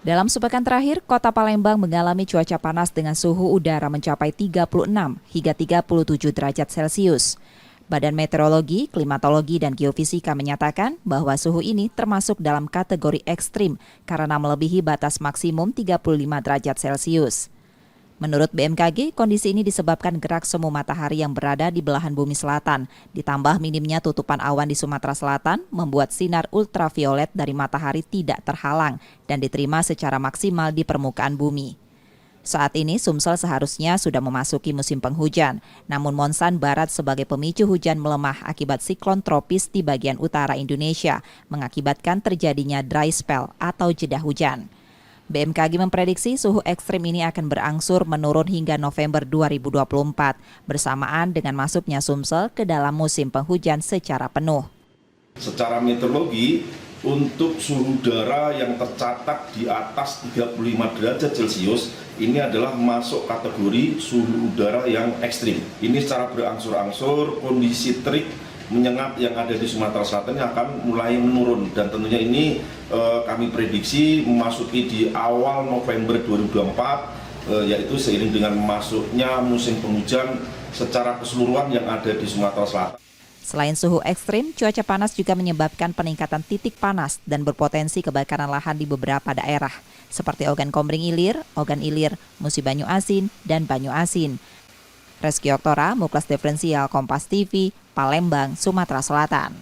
Dalam sepekan terakhir, kota Palembang mengalami cuaca panas dengan suhu udara mencapai 36 hingga 37 derajat Celcius. Badan Meteorologi, Klimatologi, dan Geofisika menyatakan bahwa suhu ini termasuk dalam kategori ekstrim karena melebihi batas maksimum 35 derajat Celcius. Menurut BMKG, kondisi ini disebabkan gerak semu matahari yang berada di belahan bumi selatan, ditambah minimnya tutupan awan di Sumatera Selatan, membuat sinar ultraviolet dari matahari tidak terhalang dan diterima secara maksimal di permukaan bumi. Saat ini, Sumsel seharusnya sudah memasuki musim penghujan, namun Monsan Barat sebagai pemicu hujan melemah akibat siklon tropis di bagian utara Indonesia, mengakibatkan terjadinya dry spell atau jeda hujan. BMKG memprediksi suhu ekstrim ini akan berangsur menurun hingga November 2024, bersamaan dengan masuknya Sumsel ke dalam musim penghujan secara penuh. Secara meteorologi, untuk suhu udara yang tercatat di atas 35 derajat Celcius, ini adalah masuk kategori suhu udara yang ekstrim. Ini secara berangsur-angsur, kondisi terik menyengat yang ada di Sumatera Selatan akan mulai menurun, dan tentunya ini kami prediksi memasuki di awal November 2024, yaitu seiring dengan masuknya musim penghujan secara keseluruhan yang ada di Sumatera Selatan. Selain suhu ekstrim, cuaca panas juga menyebabkan peningkatan titik panas dan berpotensi kebakaran lahan di beberapa daerah, seperti Ogan Komering Ilir, Ogan Ilir, Musi Banyu Asin, dan Banyu Asin. Reski Oktora, Muklas Diferensial, Kompas TV, Palembang, Sumatera Selatan.